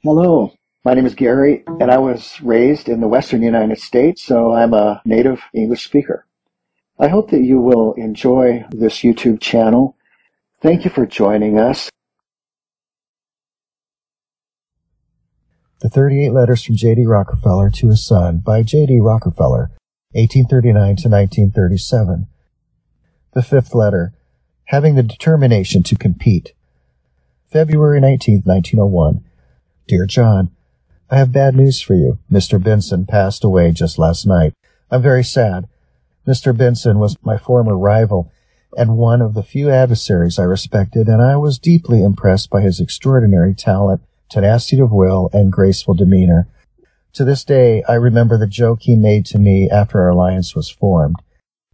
Hello, my name is Gary, and I was raised in the western United States, so I'm a native English speaker. I hope that you will enjoy this YouTube channel. Thank you for joining us. The 38 Letters from JD Rockefeller to His Son by JD Rockefeller, 1839 to 1937. The fifth letter, having the determination to compete. February 19, 1901. Dear John, I have bad news for you. Mr. Benson passed away just last night. I'm very sad. Mr. Benson was my former rival and one of the few adversaries I respected, and I was deeply impressed by his extraordinary talent, tenacity of will, and graceful demeanor. To this day, I remember the joke he made to me after our alliance was formed.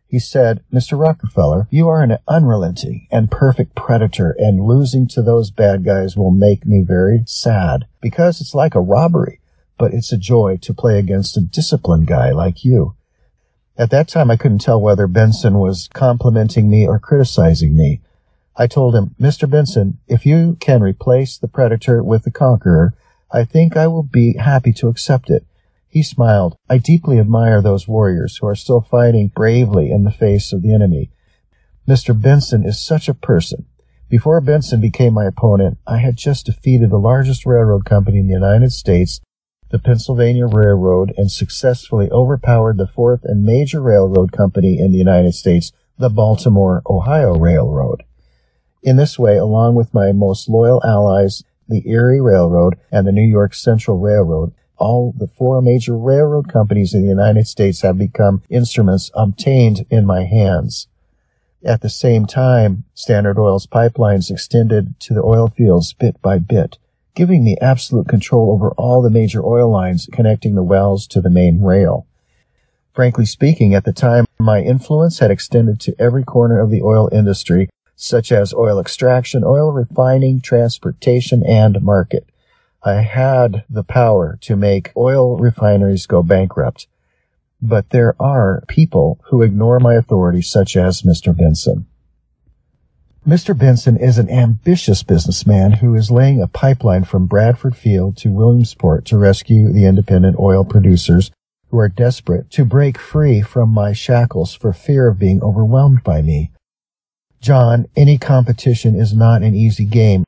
He said, Mr. Rockefeller, you are an unrelenting and perfect predator, and losing to those bad guys will make me very sad, because it's like a robbery, but it's a joy to play against a disciplined guy like you. At that time, I couldn't tell whether Benson was complimenting me or criticizing me. I told him, Mr. Benson, if you can replace the predator with the conqueror, I think I will be happy to accept it. He smiled. I deeply admire those warriors who are still fighting bravely in the face of the enemy. Mr. Benson is such a person. Before Benson became my opponent, I had just defeated the largest railroad company in the United States, the Pennsylvania Railroad, and successfully overpowered the fourth and major railroad company in the United States, the Baltimore, Ohio Railroad. In this way, along with my most loyal allies, the Erie Railroad and the New York Central Railroad, all the four major railroad companies in the United States have become instruments obtained in my hands. At the same time, Standard Oil's pipelines extended to the oil fields bit by bit, giving me absolute control over all the major oil lines connecting the wells to the main rail. Frankly speaking, at the time, my influence had extended to every corner of the oil industry, such as oil extraction, oil refining, transportation, and market. I had the power to make oil refineries go bankrupt. But there are people who ignore my authority, such as Mr. Benson. Mr. Benson is an ambitious businessman who is laying a pipeline from Bradford Field to Williamsport to rescue the independent oil producers who are desperate to break free from my shackles for fear of being overwhelmed by me. John, any competition is not an easy game.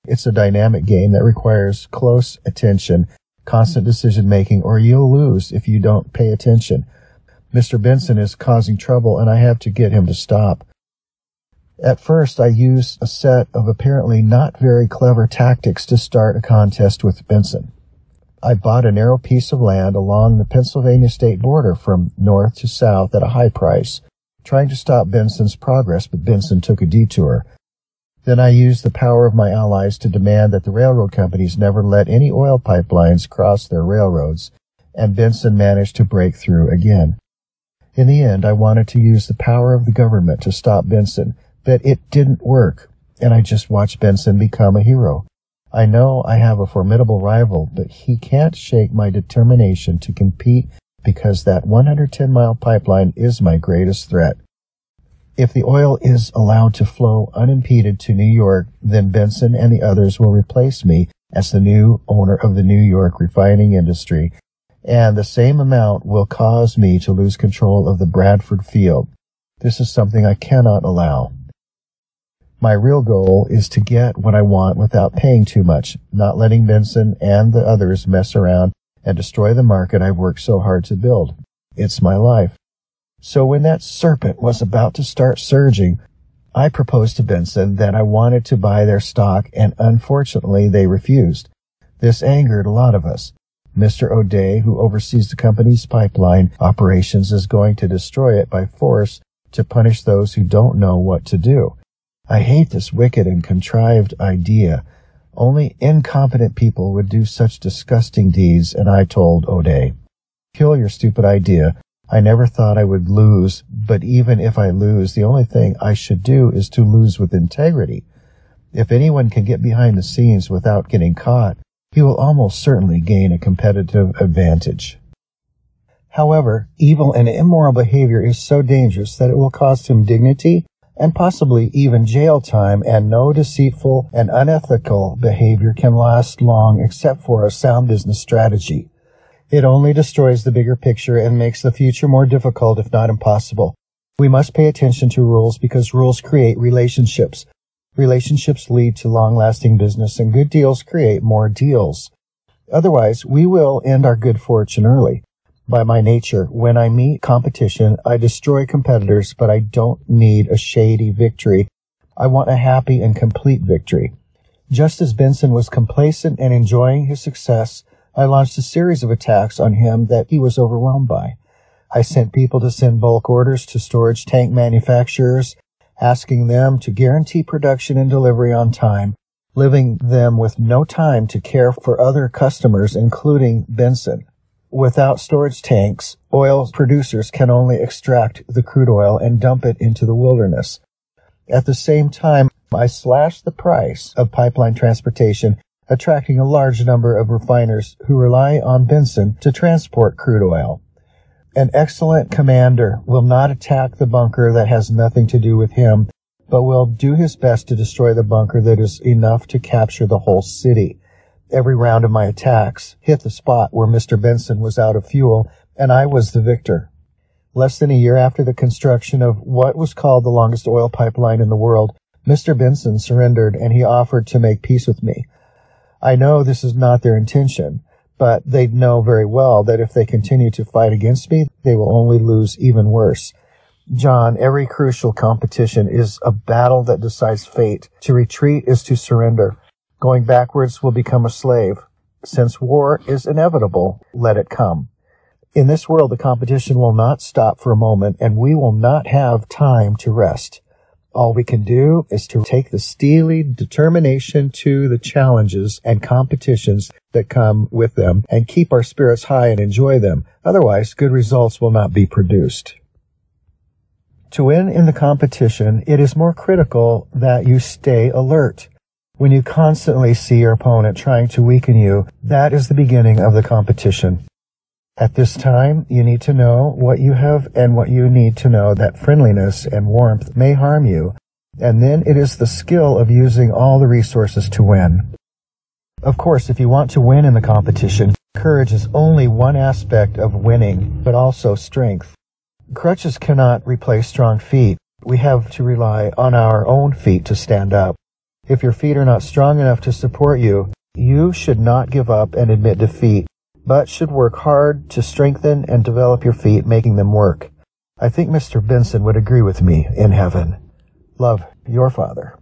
It's a dynamic game that requires close attention, constant decision-making, or you'll lose if you don't pay attention. Mr. Benson is causing trouble, and I have to get him to stop. At first, I used a set of apparently not very clever tactics to start a contest with Benson. I bought a narrow piece of land along the Pennsylvania state border from north to south at a high price, trying to stop Benson's progress, but Benson took a detour. Then I used the power of my allies to demand that the railroad companies never let any oil pipelines cross their railroads, and Benson managed to break through again. In the end, I wanted to use the power of the government to stop Benson, but it didn't work, and I just watched Benson become a hero. I know I have a formidable rival, but he can't shake my determination to compete because that 110-mile pipeline is my greatest threat. If the oil is allowed to flow unimpeded to New York, then Benson and the others will replace me as the new owner of the New York refining industry, and the same amount will cause me to lose control of the Bradford Field. This is something I cannot allow. My real goal is to get what I want without paying too much, not letting Benson and the others mess around and destroy the market I've worked so hard to build. It's my life. So when that serpent was about to start surging, I proposed to Benson that I wanted to buy their stock, and unfortunately they refused. This angered a lot of us. Mr. O'Day, who oversees the company's pipeline operations, is going to destroy it by force to punish those who don't know what to do. I hate this wicked and contrived idea. Only incompetent people would do such disgusting deeds, and I told O'Day, "Kill your stupid idea. I never thought I would lose, but even if I lose, the only thing I should do is to lose with integrity. If anyone can get behind the scenes without getting caught, he will almost certainly gain a competitive advantage. However, evil and immoral behavior is so dangerous that it will cost him dignity and possibly even jail time, and no deceitful and unethical behavior can last long except for a sound business strategy. It only destroys the bigger picture and makes the future more difficult, if not impossible. We must pay attention to rules because rules create relationships. Relationships lead to long-lasting business, and good deals create more deals. Otherwise, we will end our good fortune early. By my nature, when I meet competition, I destroy competitors, but I don't need a shady victory. I want a happy and complete victory. Just as Benson was complacent and enjoying his success, I launched a series of attacks on him that he was overwhelmed by. I sent people to send bulk orders to storage tank manufacturers, asking them to guarantee production and delivery on time, leaving them with no time to care for other customers, including Benson. Without storage tanks, oil producers can only extract the crude oil and dump it into the wilderness. At the same time, I slashed the price of pipeline transportation, attracting a large number of refiners who rely on Benson to transport crude oil. An excellent commander will not attack the bunker that has nothing to do with him, but will do his best to destroy the bunker that is enough to capture the whole city. Every round of my attacks hit the spot where Mr. Benson was out of fuel, and I was the victor. Less than a year after the construction of what was called the longest oil pipeline in the world, Mr. Benson surrendered, and he offered to make peace with me. I know this is not their intention, but they know very well that if they continue to fight against me, they will only lose even worse. John, every crucial competition is a battle that decides fate. To retreat is to surrender. Going backwards will become a slave. Since war is inevitable, let it come. In this world, the competition will not stop for a moment, and we will not have time to rest. All we can do is to take the steely determination to the challenges and competitions that come with them and keep our spirits high and enjoy them. Otherwise, good results will not be produced. To win in the competition, it is more critical that you stay alert. When you constantly see your opponent trying to weaken you, that is the beginning of the competition. At this time, you need to know what you have and what you need to know that friendliness and warmth may harm you, and then it is the skill of using all the resources to win. Of course, if you want to win in the competition, courage is only one aspect of winning, but also strength. Crutches cannot replace strong feet. We have to rely on our own feet to stand up. If your feet are not strong enough to support you, you should not give up and admit defeat, but should work hard to strengthen and develop your feet, making them work. I think Mr. Benson would agree with me in heaven. Love, your father.